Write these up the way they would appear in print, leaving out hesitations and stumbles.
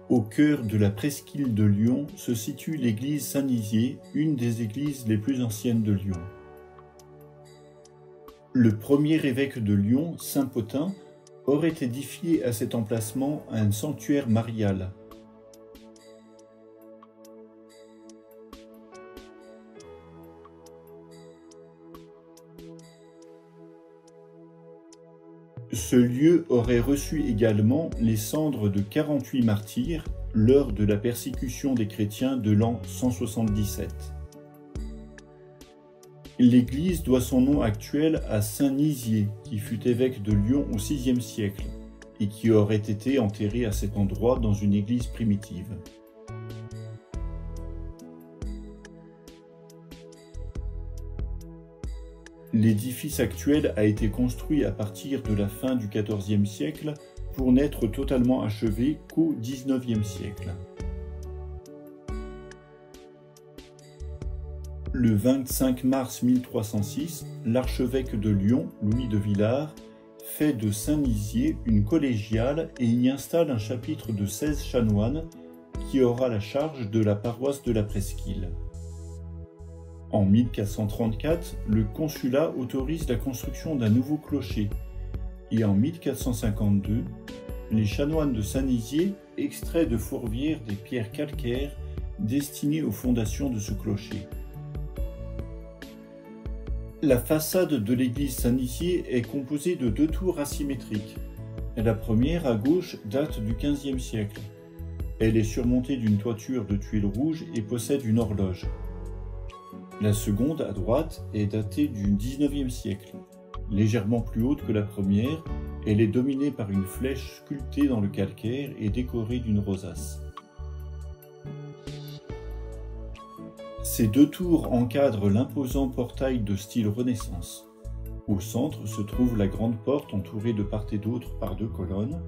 Au cœur de la presqu'île de Lyon se situe l'église Saint-Nizier, une des églises les plus anciennes de Lyon. Le premier évêque de Lyon, saint Pothin, aurait édifié à cet emplacement un sanctuaire marial. Ce lieu aurait reçu également les cendres de 48 martyrs lors de la persécution des chrétiens de l'an 177. L'église doit son nom actuel à saint Nizier, qui fut évêque de Lyon au VIe siècle et qui aurait été enterré à cet endroit dans une église primitive. L'édifice actuel a été construit à partir de la fin du XIVe siècle pour n'être totalement achevé qu'au XIXe siècle. Le 25 mars 1306, l'archevêque de Lyon, Louis de Villars, fait de Saint-Nizier une collégiale et y installe un chapitre de 16 chanoines qui aura la charge de la paroisse de la Presqu'île. En 1434, le consulat autorise la construction d'un nouveau clocher et en 1452, les chanoines de Saint-Nizier extraient de Fourvière des pierres calcaires destinées aux fondations de ce clocher. La façade de l'église Saint-Nizier est composée de 2 tours asymétriques. La première, à gauche, date du XVe siècle. Elle est surmontée d'une toiture de tuiles rouges et possède une horloge. La seconde, à droite, est datée du XIXe siècle. Légèrement plus haute que la première, elle est dominée par une flèche sculptée dans le calcaire et décorée d'une rosace. Ces 2 tours encadrent l'imposant portail de style Renaissance. Au centre se trouve la grande porte entourée de part et d'autre par 2 colonnes.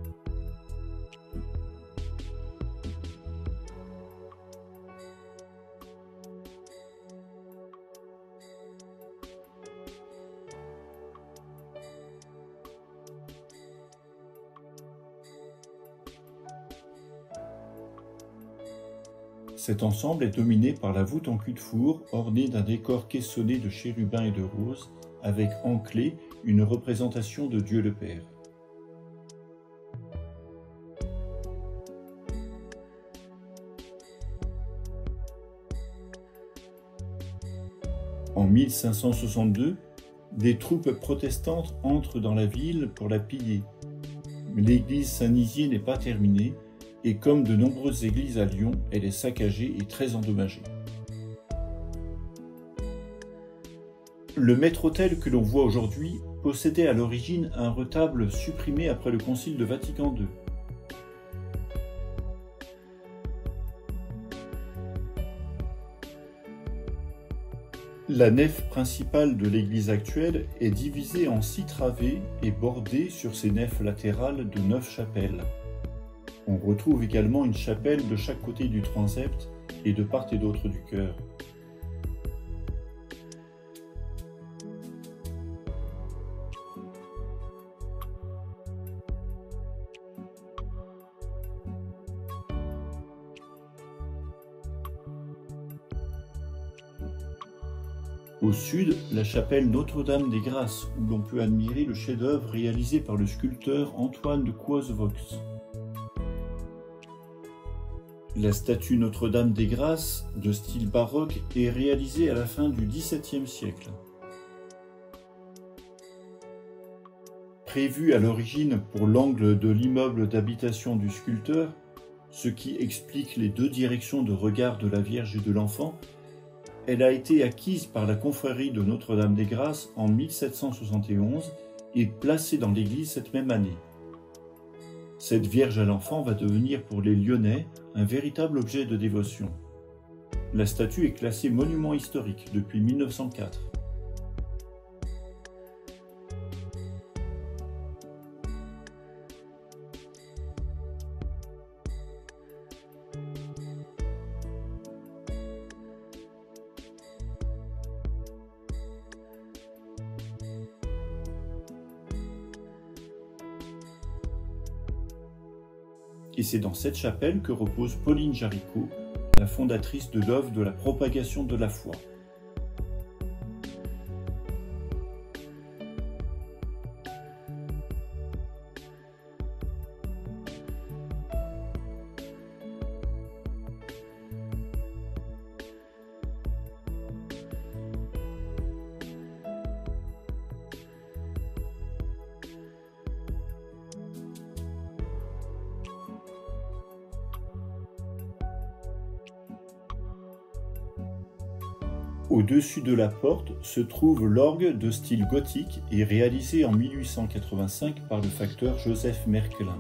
Cet ensemble est dominé par la voûte en cul-de-four ornée d'un décor caissonné de chérubins et de roses, avec en clé une représentation de Dieu le Père. En 1562, des troupes protestantes entrent dans la ville pour la piller. L'église Saint-Nizier n'est pas terminée, et comme de nombreuses églises à Lyon, elle est saccagée et très endommagée. Le maître-autel que l'on voit aujourd'hui possédait à l'origine un retable supprimé après le Concile de Vatican II. La nef principale de l'église actuelle est divisée en 6 travées et bordée sur ses nefs latérales de 9 chapelles. On retrouve également une chapelle de chaque côté du transept et de part et d'autre du chœur. Au sud, la chapelle Notre-Dame des Grâces, où l'on peut admirer le chef-d'œuvre réalisé par le sculpteur Antoine de Coisevaux. La statue Notre-Dame des Grâces, de style baroque, est réalisée à la fin du XVIIe siècle. Prévue à l'origine pour l'angle de l'immeuble d'habitation du sculpteur, ce qui explique les 2 directions de regard de la Vierge et de l'Enfant, elle a été acquise par la confrérie de Notre-Dame des Grâces en 1771 et placée dans l'église cette même année. Cette Vierge à l'Enfant va devenir pour les Lyonnais un véritable objet de dévotion. La statue est classée monument historique depuis 1904. Et c'est dans cette chapelle que repose Pauline Jaricot, la fondatrice de l'œuvre de la propagation de la foi. Au-dessus de la porte se trouve l'orgue de style gothique et réalisé en 1885 par le facteur Joseph Merkelin.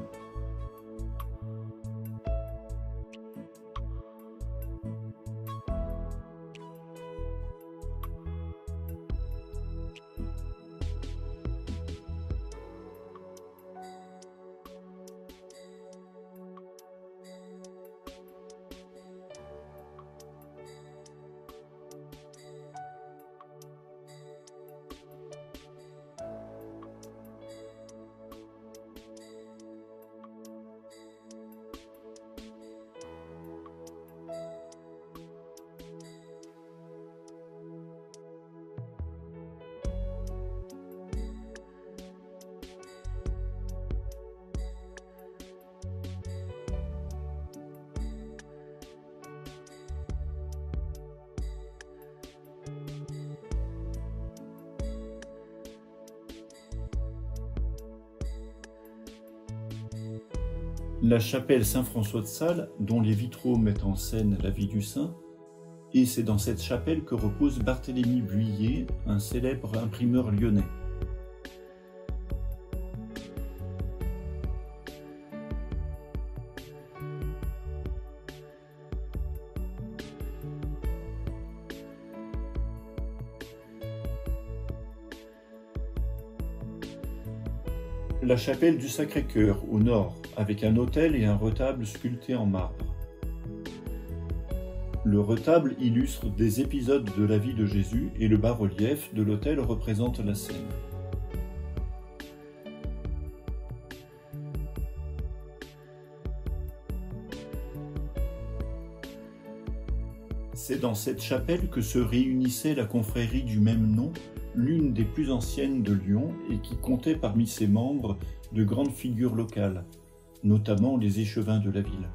La chapelle Saint-François de Sales, dont les vitraux mettent en scène la vie du saint, et c'est dans cette chapelle que repose Barthélemy Buillet, un célèbre imprimeur lyonnais. La chapelle du Sacré-Cœur, au nord, avec un autel et un retable sculptés en marbre. Le retable illustre des épisodes de la vie de Jésus et le bas-relief de l'autel représente la scène. C'est dans cette chapelle que se réunissait la confrérie du même nom, l'une des plus anciennes de Lyon et qui comptait parmi ses membres de grandes figures locales, notamment les échevins de la ville.